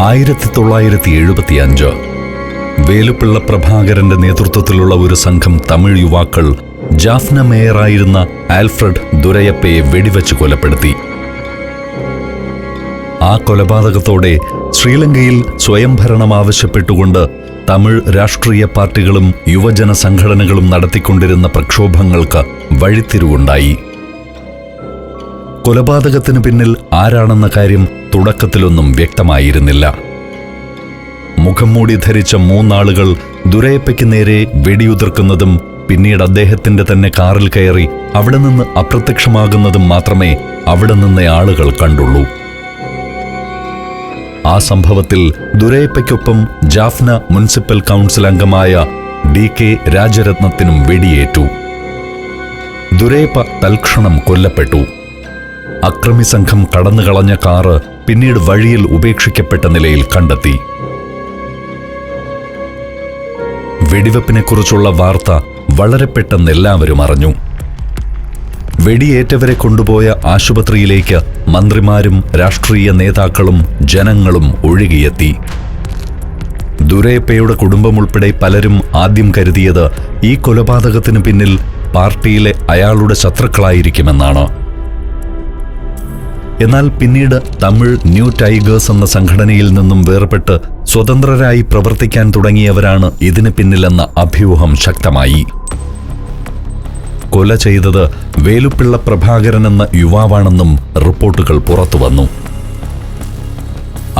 1975 വേലുപ്പിള്ള പ്രഭാകരന്റെ നേതൃത്വത്തിലുള്ള ഒരു സംഘം തമിഴ് യുവാക്കൾ ജാഫ്ന മേയറായിരുന്ന ആൽഫ്രഡ് ദുരയപ്പയെ വെടിവെച്ച് കൊലപ്പെടുത്തി. ആ കൊലപാതകത്തോടെ ശ്രീലങ്കയിൽ സ്വയംഭരണം ആവശ്യപ്പെട്ടുകൊണ്ട് തമിഴ് രാഷ്ട്രീയ പാർട്ടികളും യുവജന സംഘടനകളും നടത്തിക്കൊണ്ടിരുന്ന പ്രക്ഷോഭങ്ങൾക്ക് വഴിത്തിരിവുണ്ടായി. കൊലപാതകത്തിന് പിന്നിൽ ആരാണെന്ന കാര്യം തുടക്കത്തിലൊന്നും വ്യക്തമായിരുന്നില്ല. മുഖംമൂടി ധരിച്ച 3 ആളുകൾ ദുരയപ്പയ്ക്ക് നേരെ വെടിയുതിർക്കുന്നതും പിന്നീട് അദ്ദേഹത്തിന്റെ തന്നെ കാറിൽ കയറി അവിടെ നിന്ന് അപ്രത്യക്ഷമാകുന്നതും മാത്രമേ അവിടെ നിന്ന ആളുകൾ കണ്ടുള്ളൂ. ആ സംഭവത്തിൽ ദുരയപ്പയ്ക്കൊപ്പം ജാഫ്ന മുനിസിപ്പൽ കൗൺസിൽ അംഗമായ DK രാജരത്നത്തിനും വെടിയേറ്റു. ദുരയപ്പ തൽക്ഷണം കൊല്ലപ്പെട്ടു. അക്രമി സംഘം കടന്നുകളഞ്ഞ കാറ് പിന്നീട് വഴിയിൽ ഉപേക്ഷിക്കപ്പെട്ട നിലയിൽ കണ്ടെത്തി. വെടിവെപ്പിനെക്കുറിച്ചുള്ള വാർത്ത വളരെ പെട്ടെന്ന് എല്ലാവരും അറിഞ്ഞു. വെടിയേറ്റവരെ കൊണ്ടുപോയ ആശുപത്രിയിലേക്ക് മന്ത്രിമാരും രാഷ്ട്രീയ നേതാക്കളും ജനങ്ങളും ഒഴുകിയെത്തി. ദുരയപ്പയുടെ കുടുംബമുൾപ്പെടെ പലരും ആദ്യം കരുതിയത് ഈ കൊലപാതകത്തിനു പിന്നിൽ പാർട്ടിയിലെ അയാളുടെ ശത്രുക്കളായിരിക്കുമെന്നാണ്. എന്നാൽ പിന്നീട് തമിഴ് ന്യൂ ടൈഗേഴ്സ് എന്ന സംഘടനയിൽ നിന്നും വേർപെട്ട് സ്വതന്ത്രരായി പ്രവർത്തിക്കാൻ തുടങ്ങിയവരാണ് ഇതിന് പിന്നിലെന്ന അഭ്യൂഹം ശക്തമായി. കൊല ചെയ്തത് വേലുപ്പിള്ള പ്രഭാകരൻ എന്ന യുവാവാണെന്നും റിപ്പോർട്ടുകൾ പുറത്തുവന്നു.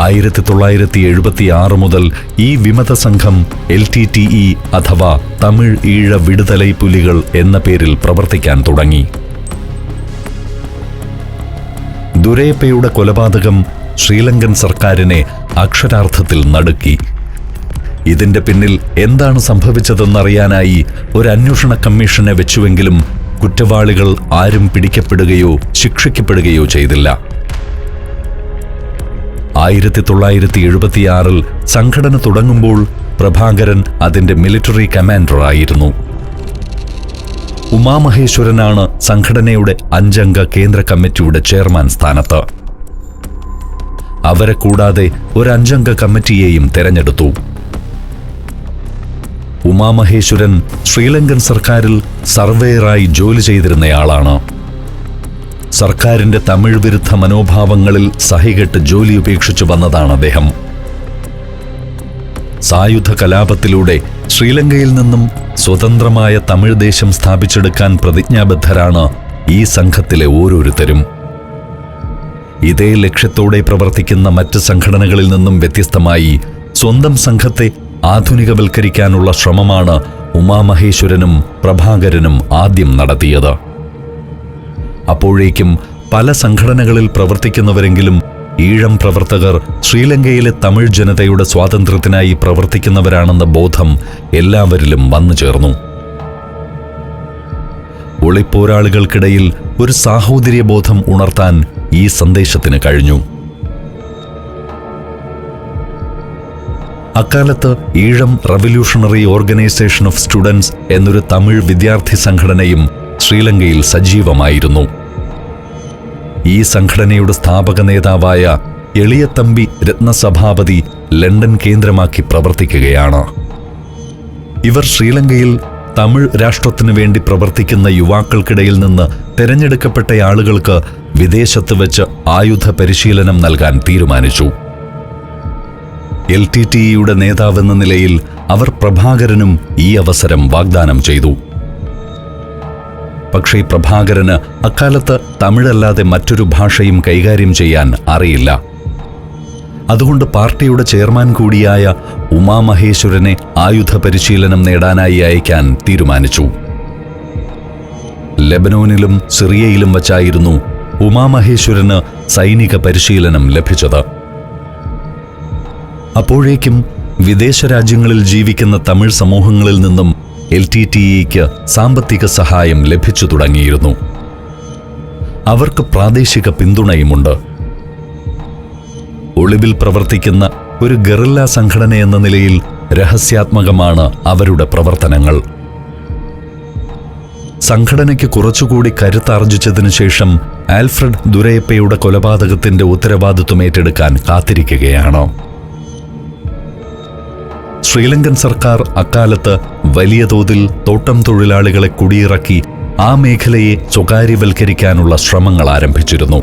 1976 മുതൽ ഈ വിമത സംഘം LTTE അഥവാ തമിഴ് ഈഴ വിടുതലൈ പുലികൾ എന്ന പേരിൽ പ്രവർത്തിക്കാൻ തുടങ്ങി. ദുരയപ്പയുടെ കൊലപാതകം ശ്രീലങ്കൻ സർക്കാരിനെ അക്ഷരാർത്ഥത്തിൽ നടുക്കി. ഇതിന്റെ പിന്നിൽ എന്താണ് സംഭവിച്ചതെന്നറിയാനായി ഒരു അന്വേഷണ കമ്മീഷനെ വെച്ചുവെങ്കിലും കുറ്റവാളികൾ ആരും പിടിക്കപ്പെടുകയോ ശിക്ഷിക്കപ്പെടുകയോ ചെയ്തില്ല. 1976 സംഘടന തുടങ്ങുമ്പോൾ പ്രഭാകരൻ അതിന്റെ മിലിറ്ററി കമാൻഡർ ആയിരുന്നു. ഉമാമഹേശ്വരനാണ് സംഘടനയുടെ 5 അംഗ കേന്ദ്ര കമ്മിറ്റിയുടെ ചെയർമാൻ സ്ഥാനത്ത്. അവരെ കൂടാതെ ഒരു 5 അംഗ കമ്മിറ്റിയെയും തെരഞ്ഞെടുത്തു. ഉമാമഹേശ്വരൻ ശ്രീലങ്കൻ സർക്കാരിൽ സർവേയറായി ജോലി ചെയ്തിരുന്നയാളാണ്. സർക്കാരിന്റെ തമിഴ് വിരുദ്ധ മനോഭാവങ്ങളിൽ സഹികെട്ട് ജോലി ഉപേക്ഷിച്ചു വന്നതാണ് അദ്ദേഹം. സായുധ കലാപത്തിലൂടെ ശ്രീലങ്കയിൽ നിന്നും സ്വതന്ത്രമായ തമിഴ് ദേശം സ്ഥാപിച്ചെടുക്കാൻ പ്രതിജ്ഞാബദ്ധരാണ് ഈ സംഘത്തിലെ ഓരോരുത്തരും. ഇതേ ലക്ഷ്യത്തോടെ പ്രവർത്തിക്കുന്ന മറ്റ് സംഘടനകളിൽ നിന്നും വ്യത്യസ്തമായി സ്വന്തം സംഘത്തെ ആധുനികവൽക്കരിക്കാനുള്ള ശ്രമമാണ് ഉമാമഹേശ്വരനും പ്രഭാകരനും ആദ്യം നടത്തിയത്. അപ്പോഴേക്കും പല സംഘടനകളിൽ പ്രവർത്തിക്കുന്നവരെങ്കിലും ഈഴം പ്രവർത്തകർ ശ്രീലങ്കയിലെ തമിഴ് ജനതയുടെ സ്വാതന്ത്ര്യത്തിനായി പ്രവർത്തിക്കുന്നവരാണെന്ന ബോധം എല്ലാവരിലും വന്നു ചേർന്നു. ഒളിപ്പോരാളികൾക്കിടയിൽ ഒരു സാഹോദര്യബോധം ഉണർത്താൻ ഈ സന്ദേശത്തിന് കഴിഞ്ഞു. അക്കാലത്ത് Eelam revolutionary organisation of students എന്നൊരു തമിഴ് വിദ്യാർത്ഥി സംഘടനയും ശ്രീലങ്കയിൽ സജീവമായിരുന്നു. ഈ സംഘടനയുടെ സ്ഥാപക നേതാവായ എളിയത്തമ്പി രത്നസഭാപതി ലണ്ടൻ കേന്ദ്രമാക്കി പ്രവർത്തിക്കുകയാണ്. ഇവർ ശ്രീലങ്കയിൽ തമിഴ് രാഷ്ട്രത്തിനു വേണ്ടി പ്രവർത്തിക്കുന്ന യുവാക്കൾക്കിടയിൽ നിന്ന് തെരഞ്ഞെടുക്കപ്പെട്ട ആളുകൾക്ക് വിദേശത്ത് വെച്ച് ആയുധ പരിശീലനം നൽകാൻ തീരുമാനിച്ചു. LTTEയുടെ നേതാവെന്ന നിലയിൽ അവർ പ്രഭാകരനും ഈ അവസരം വാഗ്ദാനം ചെയ്തു. പക്ഷേ പ്രഭാകരന് അക്കാലത്ത് തമിഴല്ലാതെ മറ്റൊരു ഭാഷയും കൈകാര്യം ചെയ്യാൻ അറിയില്ല. അതുകൊണ്ട് പാർട്ടിയുടെ ചെയർമാൻ കൂടിയായ ഉമാമഹേശ്വരനെ ആയുധ പരിശീലനം നേടാനായി അയക്കാൻ തീരുമാനിച്ചു. ലെബനോനിലും സിറിയയിലും വച്ചായിരുന്നു ഉമാമഹേശ്വരന് സൈനിക പരിശീലനം ലഭിച്ചത്. അപ്പോഴേക്കും വിദേശ രാജ്യങ്ങളിൽ ജീവിക്കുന്ന തമിഴ് സമൂഹങ്ങളിൽ നിന്നും LTTEക്ക് സാമ്പത്തിക സഹായം ലഭിച്ചു തുടങ്ങിയിരുന്നു. അവർക്ക് പ്രാദേശിക പിന്തുണയുമുണ്ട്. ഒളിവിൽ പ്രവർത്തിക്കുന്ന ഒരു ഗറില്ല സംഘടനയെന്ന നിലയിൽ രഹസ്യാത്മകമാണ് അവരുടെ പ്രവർത്തനങ്ങൾ. സംഘടനയ്ക്ക് കുറച്ചുകൂടി കരുത്താർജിച്ചതിനു ശേഷം ആൽഫ്രഡ് ദുരയപ്പയുടെ കൊലപാതകത്തിന്റെ ഉത്തരവാദിത്വം ഏറ്റെടുക്കാൻ കാത്തിരിക്കുകയാണ്. ശ്രീലങ്കൻ സർക്കാർ അക്കാലത്ത് വലിയ തോതിൽ തോട്ടം തൊഴിലാളികളെ കുടിയിറക്കി ആ മേഖലയെ സ്വകാര്യവൽക്കരിക്കാനുള്ള ശ്രമങ്ങൾ ആരംഭിച്ചിരുന്നു.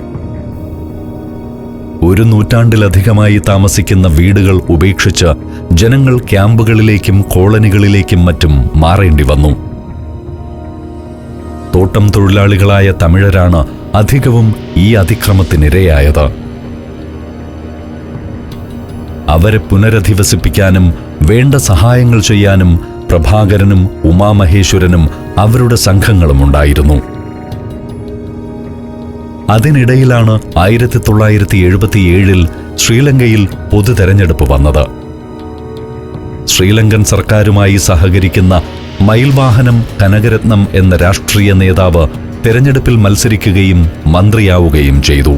1 നൂറ്റാണ്ടിലധികമായി താമസിക്കുന്ന വീടുകൾ ഉപേക്ഷിച്ച് ജനങ്ങൾ ക്യാമ്പുകളിലേക്കും കോളനികളിലേക്കും മറ്റും മാറേണ്ടി വന്നു. തോട്ടം തൊഴിലാളികളായ തമിഴരാണ് അധികവും ഈ അതിക്രമത്തിനിരയായത്. അവരെ പുനരധിവസിപ്പിക്കാനും വേണ്ട സഹായങ്ങൾ ചെയ്യാനും പ്രഭാകരനും ഉമാമഹേശ്വരനും അവരുടെ സംഘങ്ങളും ഉണ്ടായിരുന്നു. അതിനിടയിലാണ് 1977 ശ്രീലങ്കയിൽ പൊതു തെരഞ്ഞെടുപ്പ് വന്നത്. ശ്രീലങ്കൻ സർക്കാരുമായി സഹകരിക്കുന്ന മയിൽവാഹനം കനകരത്നം എന്ന രാഷ്ട്രീയ നേതാവ് തെരഞ്ഞെടുപ്പിൽ മത്സരിക്കുകയും മന്ത്രിയാവുകയും ചെയ്തു.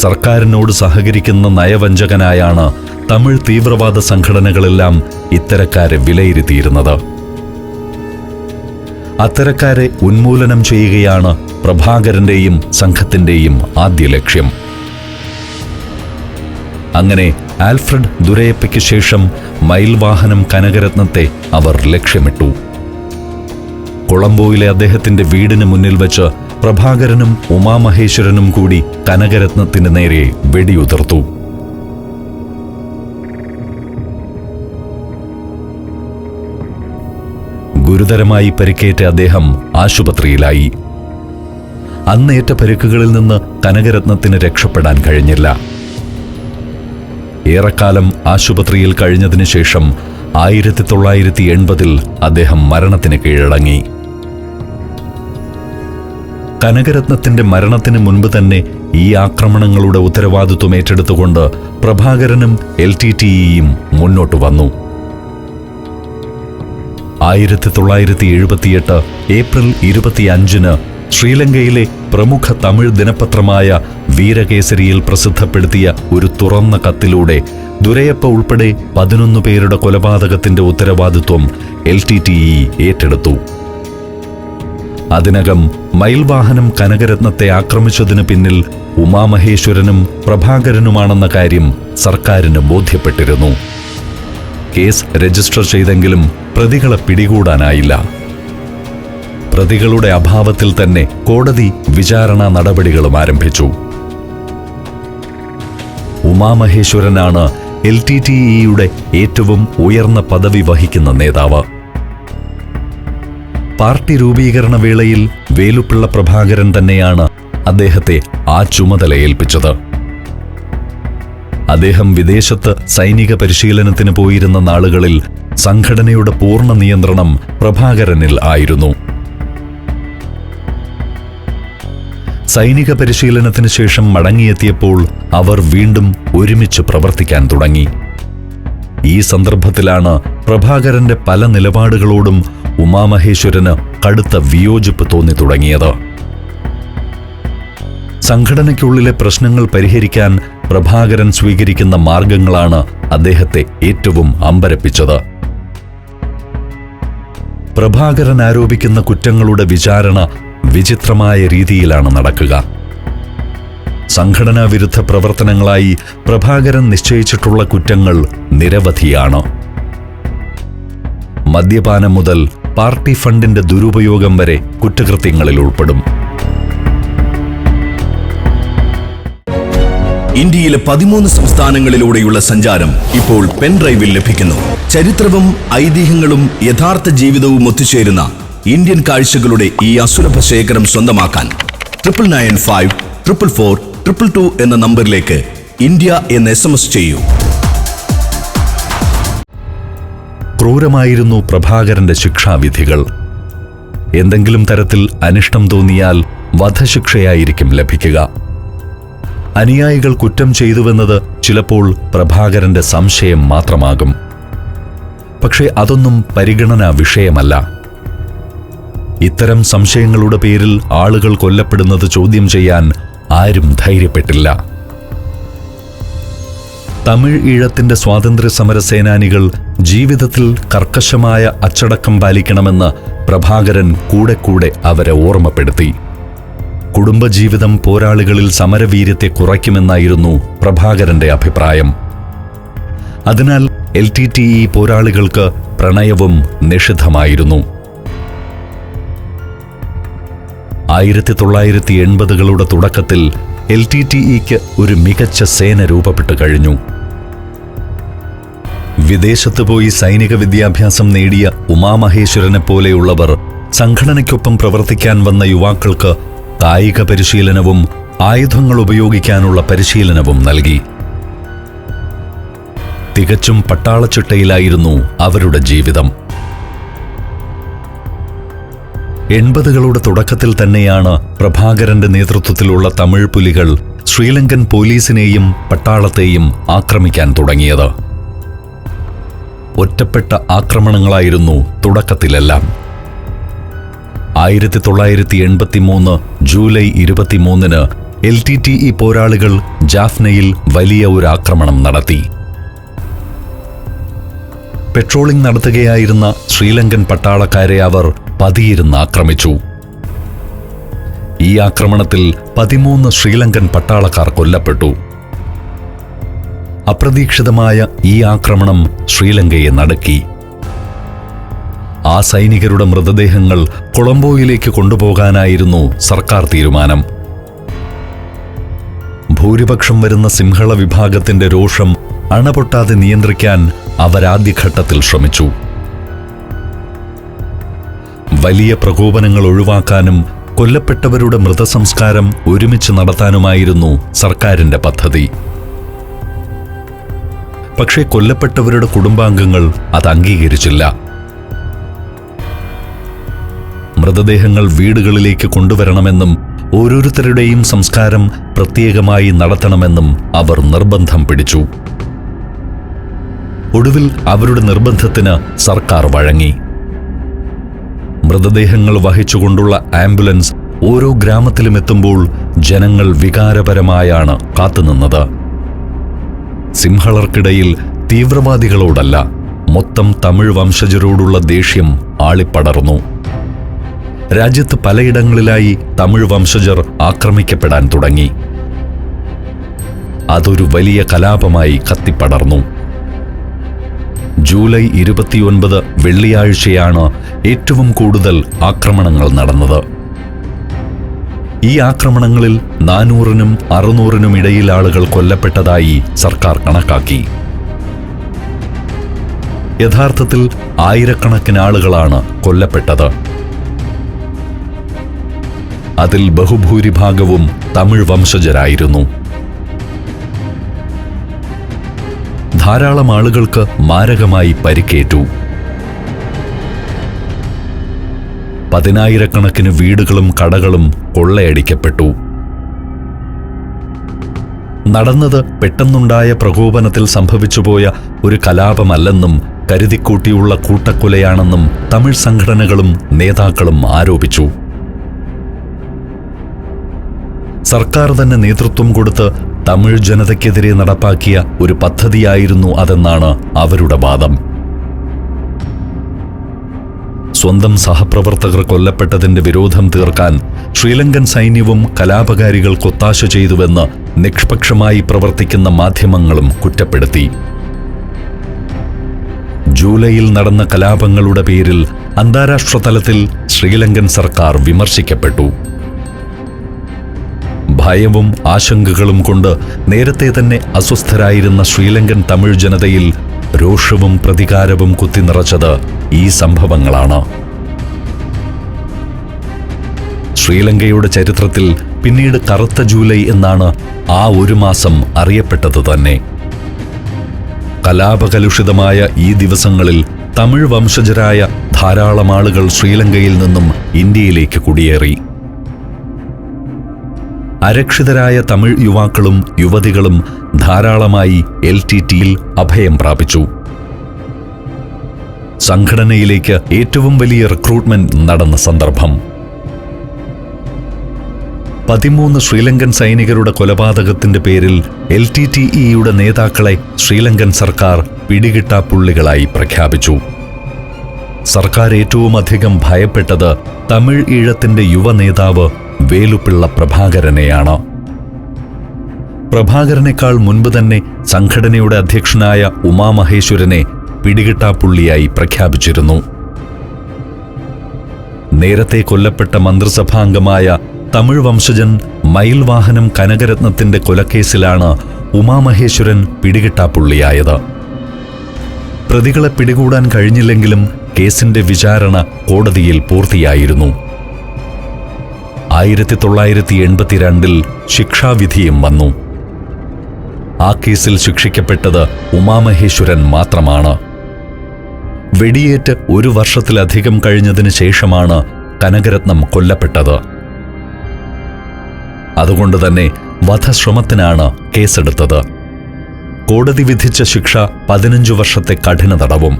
സർക്കാരിനോട് സഹകരിക്കുന്ന നയവഞ്ചകനായാണ് തമിഴ് തീവ്രവാദ സംഘടനകളെല്ലാം ഇത്തരക്കാരെ വിലയിരുത്തിയിരുന്നത്. അത്തരക്കാരെ ഉന്മൂലനം ചെയ്യുകയാണ് പ്രഭാകരന്റെയും സംഘത്തിന്റെയും ആദ്യ ലക്ഷ്യം. അങ്ങനെ ആൽഫ്രഡ് ദുരൈപ്പയ്ക്ക് ശേഷം മയിൽവാഹനം കനകരത്നത്തെ അവർ ലക്ഷ്യമിട്ടു. കൊളംബോയിലെ അദ്ദേഹത്തിന്റെ വീടിന് മുന്നിൽ വെച്ച് പ്രഭാകരനും ഉമാമഹേശ്വരനും കൂടി കനകരത്നത്തിന് നേരെ വെടിയുതിർത്തു. ഗുരുതരമായി പരിക്കേറ്റ അദ്ദേഹം ആശുപത്രിയിലായി. അന്നേറ്റ പരിക്കുകളിൽ നിന്ന് കനകരത്നത്തിന് രക്ഷപ്പെടാൻ കഴിഞ്ഞില്ല. ഏറെക്കാലം ആശുപത്രിയിൽ കഴിഞ്ഞതിനു ശേഷം 1980 അദ്ദേഹം മരണത്തിന് കീഴടങ്ങി. കനകരത്നത്തിന്റെ മരണത്തിന് മുൻപ് തന്നെ ഈ ആക്രമണങ്ങളുടെ ഉത്തരവാദിത്വം ഏറ്റെടുത്തുകൊണ്ട് പ്രഭാകരനും LTTEയും മുന്നോട്ട് വന്നു. 1978 ഏപ്രിൽ 25 ശ്രീലങ്കയിലെ പ്രമുഖ തമിഴ് ദിനപത്രമായ വീരകേസരിയിൽ പ്രസിദ്ധപ്പെടുത്തിയ ഒരു തുറന്ന കത്തിലൂടെ ദുരൈപ്പ ഉൾപ്പെടെ 11 പേരുടെ കൊലപാതകത്തിന്റെ ഉത്തരവാദിത്വം LTTE ഏറ്റെടുത്തു. അതിനകം മയിൽവാഹനം കനകരത്നത്തെ ആക്രമിച്ചതിന് പിന്നിൽ ഉമാമഹേശ്വരനും പ്രഭാകരനുമാണെന്ന കാര്യം സർക്കാരിന് ബോധ്യപ്പെട്ടിരുന്നു. കേസ് രജിസ്റ്റർ ചെയ്തെങ്കിലും പ്രതികളെ പിടികൂടാനായില്ല. പ്രതികളുടെ അഭാവത്തിൽ തന്നെ കോടതി വിചാരണ നടപടികളും ആരംഭിച്ചു. ഉമാമഹേശ്വരനാണ് LTTEയുടെ ഏറ്റവും ഉയർന്ന പദവി വഹിക്കുന്ന നേതാവ്. പാർട്ടി രൂപീകരണ വേളയിൽ വേലുപ്പിള്ള പ്രഭാകരൻ തന്നെയാണ് അദ്ദേഹത്തെ ആ ചുമതല ഏൽപ്പിച്ചത്. അദ്ദേഹം വിദേശത്ത് സൈനിക പരിശീലനത്തിന് പോയിരുന്ന നാളുകളിൽ സംഘടനയുടെ പൂർണ്ണ നിയന്ത്രണം പ്രഭാകരനിൽ ആയിരുന്നു. സൈനിക പരിശീലനത്തിന് ശേഷം മടങ്ങിയെത്തിയപ്പോൾ അവർ വീണ്ടും ഒരുമിച്ച് പ്രവർത്തിക്കാൻ തുടങ്ങി. ഈ സന്ദർഭത്തിലാണ് പ്രഭാകരന്റെ പല നിലപാടുകളോടും ഉമാമഹേശ്വരന് കടുത്ത വിയോജിപ്പ് തോന്നി തുടങ്ങിയത്. സംഘടനയ്ക്കുള്ളിലെ പ്രശ്നങ്ങൾ പരിഹരിക്കാൻ പ്രഭാകരൻ സ്വീകരിക്കുന്ന മാർഗങ്ങളാണ് അദ്ദേഹത്തെ ഏറ്റവും അമ്പരപ്പിച്ചത്. പ്രഭാകരൻ ആരോപിക്കുന്ന കുറ്റങ്ങളുടെ വിചാരണ വിചിത്രമായ രീതിയിലാണ് നടക്കുക. സംഘടനാ വിരുദ്ധ പ്രവർത്തനങ്ങളായി പ്രഭാകരൻ നിശ്ചയിച്ചിട്ടുള്ള കുറ്റങ്ങൾ നിരവധിയാണ്. മദ്യപാനം മുതൽ പാർട്ടി ഫണ്ടിന്റെ ദുരുപയോഗം വരെ കുറ്റകൃത്യങ്ങളിൽ ഉൾപ്പെടും. ഇന്ത്യയിലെ 13 സംസ്ഥാനങ്ങളിലൂടെയുള്ള സഞ്ചാരം ഇപ്പോൾ പെൻഡ്രൈവിൽ ലഭിക്കുന്നു. ചരിത്രവും ഐതിഹ്യങ്ങളും യഥാർത്ഥ ജീവിതവും ഒത്തുചേരുന്ന ഇന്ത്യൻ കാഴ്ചകളുടെ ഈ അസുലഭ ശേഖരം സ്വന്തമാക്കാൻ 9995444222 എന്ന നമ്പറിലേക്ക് ഇന്ത്യ എന്ന് SMS ചെയ്യൂ. ക്രൂരമായിരുന്നു പ്രഭാകരന്റെ ശിക്ഷാവിധികൾ. എന്തെങ്കിലും തരത്തിൽ അനിഷ്ടം തോന്നിയാൽ വധശിക്ഷയായിരിക്കും ലഭിക്കുക. അനുയായികൾ കുറ്റം ചെയ്തുവെന്നത് ചിലപ്പോൾ പ്രഭാകരന്റെ സംശയം മാത്രമാകും. പക്ഷേ അതൊന്നും പരിഗണനാ വിഷയമല്ല. ഇത്തരം സംശയങ്ങളുടെ പേരിൽ ആളുകൾ കൊല്ലപ്പെടുന്നത് ചോദ്യം ചെയ്യാൻ ആരും ധൈര്യപ്പെട്ടില്ല. തമിഴ് ഈഴത്തിന്റെ സ്വാതന്ത്ര്യ സമര സേനാനികൾ ജീവിതത്തിൽ കർക്കശമായ അച്ചടക്കം പാലിക്കണമെന്ന് പ്രഭാകരൻ കൂടെ കൂടെ അവരെ ഓർമ്മപ്പെടുത്തി. കുടുംബജീവിതം പോരാളികളിൽ സമരവീര്യത്തെ കുറയ്ക്കുമെന്നായിരുന്നു പ്രഭാകരന്റെ അഭിപ്രായം. അതിനാൽ LTTE പോരാളികൾക്ക് പ്രണയവും നിഷിദ്ധമായിരുന്നു. 1980കളുടെ തുടക്കത്തിൽ LTTEക്ക് ഒരു മികച്ച സേന രൂപപ്പെട്ടു കഴിഞ്ഞു. വിദേശത്ത് പോയി സൈനിക വിദ്യാഭ്യാസം നേടിയ ഉമാമഹേശ്വരനെ പോലെയുള്ളവർ സംഘടനയ്ക്കൊപ്പം പ്രവർത്തിക്കാൻ വന്ന യുവാക്കൾക്ക് കായിക പരിശീലനവും ആയുധങ്ങൾ ഉപയോഗിക്കാനുള്ള പരിശീലനവും നൽകി. തികച്ചും പട്ടാളച്ചിട്ടയിലായിരുന്നു അവരുടെ ജീവിതം. 80കളുടെ തുടക്കത്തിൽ തന്നെയാണ് പ്രഭാകരന്റെ നേതൃത്വത്തിലുള്ള തമിഴ് പുലികൾ ശ്രീലങ്കൻ പോലീസിനെയും പട്ടാളത്തെയും ആക്രമിക്കാൻ തുടങ്ങിയത്. ഒറ്റപ്പെട്ട ആക്രമണങ്ങളായിരുന്നു തുടക്കത്തിലെല്ലാം. 1983 ജൂലൈ 23-ന് LTTE പോരാളികൾ ജാഫ്നയിൽ വലിയ ഒരു ആക്രമണം നടത്തി. പെട്രോളിംഗ് നടത്തുകയായിരുന്ന ശ്രീലങ്കൻ പട്ടാളക്കാരെ അവർ പതിയിരുന്ന് ആക്രമിച്ചു. ഈ ആക്രമണത്തിൽ 13 ശ്രീലങ്കൻ പട്ടാളക്കാർ കൊല്ലപ്പെട്ടു. അപ്രതീക്ഷിതമായ ഈ ആക്രമണം ശ്രീലങ്കയെ നടുക്കി. ആ സൈനികരുടെ മൃതദേഹങ്ങൾ കൊളംബോയിലേക്ക് കൊണ്ടുപോകാനായിരുന്നു സർക്കാർ തീരുമാനം. ഭൂരിപക്ഷം വരുന്ന സിംഹള വിഭാഗത്തിന്റെ രോഷം അണപൊട്ടാതെ നിയന്ത്രിക്കാൻ അവരാദ്യഘട്ടത്തിൽ ശ്രമിച്ചു. വലിയ പ്രകോപനങ്ങൾ ഒഴിവാക്കാനും കൊല്ലപ്പെട്ടവരുടെ മൃതസംസ്കാരം ഒരുമിച്ച് നടത്താനുമായിരുന്നു സർക്കാരിന്റെ പദ്ധതി. പക്ഷേ കൊല്ലപ്പെട്ടവരുടെ കുടുംബാംഗങ്ങൾ അത് അംഗീകരിച്ചില്ല. മൃതദേഹങ്ങൾ വീടുകളിലേക്ക് കൊണ്ടുവരണമെന്നും ഓരോരുത്തരുടെയും സംസ്കാരം പ്രത്യേകമായി നടത്തണമെന്നും അവർ നിർബന്ധം പിടിച്ചു. ഒടുവിൽ അവരുടെ നിർബന്ധത്തിന് സർക്കാർ വഴങ്ങി. മൃതദേഹങ്ങൾ വഹിച്ചുകൊണ്ടുള്ള ആംബുലൻസ് ഓരോ ഗ്രാമത്തിലും എത്തുമ്പോൾ ജനങ്ങൾ വികാരപരമായാണ് കാത്തുനിന്നത്. സിംഹളർക്കിടയിൽ തീവ്രവാദികളോടല്ല, മൊത്തം തമിഴ് വംശജരോടുള്ള ദേഷ്യം ആളിപ്പടർന്നു. രാജ്യത്ത് പലയിടങ്ങളിലായി തമിഴ് വംശജർ ആക്രമിക്കപ്പെടാൻ തുടങ്ങി. അതൊരു വലിയ കലാപമായി കത്തിപ്പടർന്നു. ജൂലൈ 29 വെള്ളിയാഴ്ചയാണ് ഏറ്റവും കൂടുതൽ ആക്രമണങ്ങൾ നടന്നത്. ഈ ആക്രമണങ്ങളിൽ 400-നും 600-നും ഇടയിൽ ആളുകൾ കൊല്ലപ്പെട്ടതായി സർക്കാർ കണക്കാക്കി. യഥാർത്ഥത്തിൽ ആയിരക്കണക്കിന് ആളുകളാണ് കൊല്ലപ്പെട്ടത്. അതിൽ ബഹുഭൂരിഭാഗവും തമിഴ് വംശജരായിരുന്നു. ധാരാളം ആളുകൾക്ക് മാരകമായി പരിക്കേറ്റു. 10,000-കണക്കിന് വീടുകളും കടകളും കൊള്ളയടിക്കപ്പെട്ടു. നടന്നത് പെട്ടെന്നുണ്ടായ പ്രകോപനത്തിൽ സംഭവിച്ചുപോയ ഒരു കലാപമല്ലെന്നും കരുതിക്കൂട്ടിയുള്ള കൂട്ടക്കൊലയാണെന്നും തമിഴ് സംഘടനകളും നേതാക്കളും ആരോപിച്ചു. സർക്കാർ തന്നെ നേതൃത്വം കൊടുത്ത് തമിഴ് ജനതയ്ക്കെതിരെ നടപ്പാക്കിയ ഒരു പദ്ധതിയായിരുന്നു അതെന്നാണ് അവരുടെ വാദം. സ്വന്തം സഹപ്രവർത്തകർ കൊല്ലപ്പെട്ടതിന്റെ വിരോധം തീർക്കാൻ ശ്രീലങ്കൻ സൈന്യവും കലാപകാരികൾക്ക് ഒത്താശ ചെയ്തുവെന്ന് നിഷ്പക്ഷമായി പ്രവർത്തിക്കുന്ന മാധ്യമങ്ങളും കുറ്റപ്പെടുത്തി. ജൂലൈയിൽ നടന്ന കലാപങ്ങളുടെ പേരിൽ അന്താരാഷ്ട്ര തലത്തിൽ ശ്രീലങ്കൻ സർക്കാർ വിമർശിക്കപ്പെട്ടു. ഭയവും ആശങ്കകളും കൊണ്ട് നേരത്തെ തന്നെ അസ്വസ്ഥരായിരുന്ന ശ്രീലങ്കൻ തമിഴ് ജനതയിൽ രോഷവും പ്രതികാരവും കുത്തിനിറച്ചത് ഈ സംഭവങ്ങളാണ്. ശ്രീലങ്കയുടെ ചരിത്രത്തിൽ പിന്നീട് കറുത്ത ജൂലൈ എന്നാണ് ആ ഒരു മാസം അറിയപ്പെട്ടത് തന്നെ. കലാപകലുഷിതമായ ഈ ദിവസങ്ങളിൽ തമിഴ് വംശജരായ ധാരാളം ആളുകൾ ശ്രീലങ്കയിൽ നിന്നും ഇന്ത്യയിലേക്ക് കുടിയേറി. അരക്ഷിതരായ തമിഴ് യുവാക്കളും യുവതികളും ധാരാളമായി LTTEയിൽ അഭയം പ്രാപിച്ചു. സംഘടനയിലേക്ക് ഏറ്റവും വലിയ റിക്രൂട്ട്മെന്റ് നടന്ന സന്ദർഭം. 13 ശ്രീലങ്കൻ സൈനികരുടെ കൊലപാതകത്തിന്റെ പേരിൽ LTTEയുടെ നേതാക്കളെ ശ്രീലങ്കൻ സർക്കാർ പിടികിട്ടാപ്പുള്ളികളായി പ്രഖ്യാപിച്ചു. സർക്കാർ ഏറ്റവും അധികം ഭയപ്പെട്ടത് തമിഴ് ഈഴത്തിന്റെ യുവ നേതാവ് വേലുപ്പിള്ള പ്രഭാകരനെയാണ്. പ്രഭാകരനേക്കാൾ മുൻപ് തന്നെ സംഘടനയുടെ അധ്യക്ഷനായ ഉമാമഹേശ്വരനെ പിടികിട്ടാപ്പുള്ളിയായി പ്രഖ്യാപിച്ചിരുന്നു. നേരത്തെ കൊല്ലപ്പെട്ട മന്ത്രിസഭാംഗമായ തമിഴ് വംശജൻ മയിൽവാഹനം കനകരത്നത്തിന്റെ കൊലക്കേസിലാണ് ഉമാമഹേശ്വരൻ പിടികിട്ടാപ്പുള്ളിയായത്. പ്രതികളെ പിടികൂടാൻ കഴിഞ്ഞില്ലെങ്കിലും കേസിന്റെ വിചാരണ കോടതിയിൽ പൂർത്തിയായിരുന്നു. 1982 ശിക്ഷാവിധിയും വന്നു. ആ കേസിൽ ശിക്ഷിക്കപ്പെട്ടത് ഉമാമഹേശ്വരൻ മാത്രമാണ്. വെടിയേറ്റ് 1 വർഷത്തിലധികം കഴിഞ്ഞതിന് ശേഷമാണ് കനകരത്നം കൊല്ലപ്പെട്ടത്. അതുകൊണ്ട് തന്നെ വധശ്രമത്തിനാണ് കേസെടുത്തത്. കോടതി വിധിച്ച ശിക്ഷ 15 വർഷത്തെ കഠിന തടവും.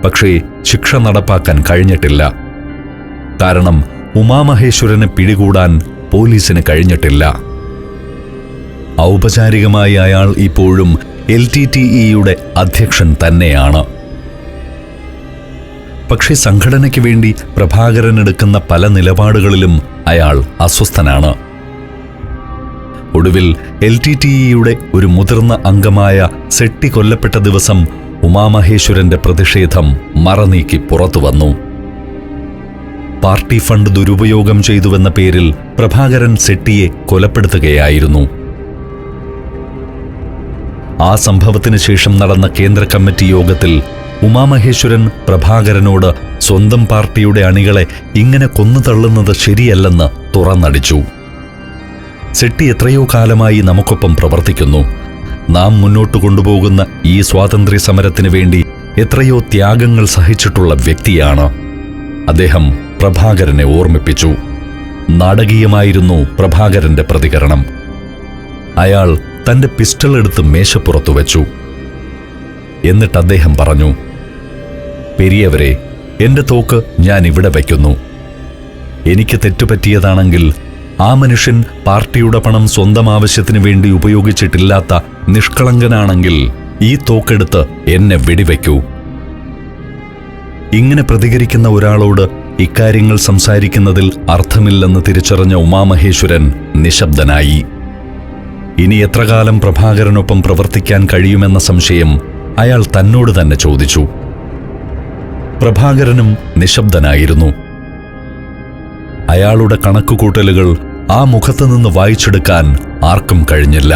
പക്ഷേ ശിക്ഷ നടപ്പാക്കാൻ കഴിഞ്ഞിട്ടില്ല. കാരണം ഉമാമഹേശ്വരനെ പിടികൂടാൻ പോലീസിന് കഴിഞ്ഞിട്ടില്ല. ഔപചാരികമായി അയാൾ ഇപ്പോഴും LTTE-യുടെ അധ്യക്ഷൻ തന്നെയാണ്. പക്ഷേ സംഘടനയ്ക്ക് വേണ്ടി പ്രഭാകരൻ എടുക്കുന്ന പല നിലപാടുകളിലും അയാൾ അസ്വസ്ഥനാണ്. ഒടുവിൽ LTTE-യുടെ ഒരു മുതിർന്ന അംഗമായ സെട്ടി കൊല്ലപ്പെട്ട ദിവസം ഉമാമഹേശ്വരന്റെ പ്രതിഷേധം മറനീക്കി പുറത്തുവന്നു. പാർട്ടി ഫണ്ട് ദുരുപയോഗം ചെയ്തുവെന്ന പേരിൽ പ്രഭാകരൻ സെട്ടിയെ കൊലപ്പെടുത്തുകയായിരുന്നു. ആ സംഭവത്തിന് ശേഷം നടന്ന കേന്ദ്ര കമ്മിറ്റി യോഗത്തിൽ ഉമാമഹേശ്വരൻ പ്രഭാകരനോട് സ്വന്തം പാർട്ടിയുടെ അണികളെ ഇങ്ങനെ കൊന്നുതള്ളുന്നത് ശരിയല്ലെന്ന് തുറന്നടിച്ചു. സെട്ടി എത്രയോ കാലമായി നമുക്കൊപ്പം പ്രവർത്തിക്കുന്നു. നാം മുന്നോട്ട് കൊണ്ടുപോകുന്ന ഈ സ്വാതന്ത്ര്യ സമരത്തിന് വേണ്ടി എത്രയോ ത്യാഗങ്ങൾ സഹിച്ചിട്ടുള്ള വ്യക്തിയാണ്. അദ്ദേഹം പ്രഭാകരനെ ഓർമ്മിപ്പിച്ചു. നാടകീയമായിരുന്നു പ്രഭാകരന്റെ പ്രതികരണം. അയാൾ തന്റെ പിസ്റ്റൾ എടുത്ത് മേശപ്പുറത്തു വെച്ചു. എന്നിട്ട് അദ്ദേഹം പറഞ്ഞു, പെരിയവരെ, എന്റെ തോക്ക് ഞാൻ ഇവിടെ വയ്ക്കുന്നു. എനിക്ക് തെറ്റുപറ്റിയതാണെങ്കിൽ ആ മനുഷ്യൻ പാർട്ടിയുടെ പണം സ്വന്തം ആവശ്യത്തിന് വേണ്ടി ഉപയോഗിച്ചിട്ടില്ലാത്ത നിഷ്കളങ്കനാണെങ്കിൽ ഈ തോക്കെടുത്ത് എന്നെ വെടിവെക്കൂ. ഇങ്ങനെ പ്രതികരിക്കുന്ന ഒരാളോട് ഇക്കാര്യങ്ങൾ സംസാരിക്കുന്നതിൽ അർത്ഥമില്ലെന്ന് തിരിച്ചറിഞ്ഞ ഉമാമഹേശ്വരൻ നിശബ്ദനായി. ഇനി എത്രകാലം പ്രഭാകരനൊപ്പം പ്രവർത്തിക്കാൻ കഴിയുമെന്ന സംശയം അയാൾ തന്നോട് തന്നെ ചോദിച്ചു. പ്രഭാകരനും നിശബ്ദനായിരുന്നു. അയാളുടെ കണക്കുകൂട്ടലുകൾ ആ മുഖത്തുനിന്ന് വായിച്ചെടുക്കാൻ ആർക്കും കഴിഞ്ഞില്ല.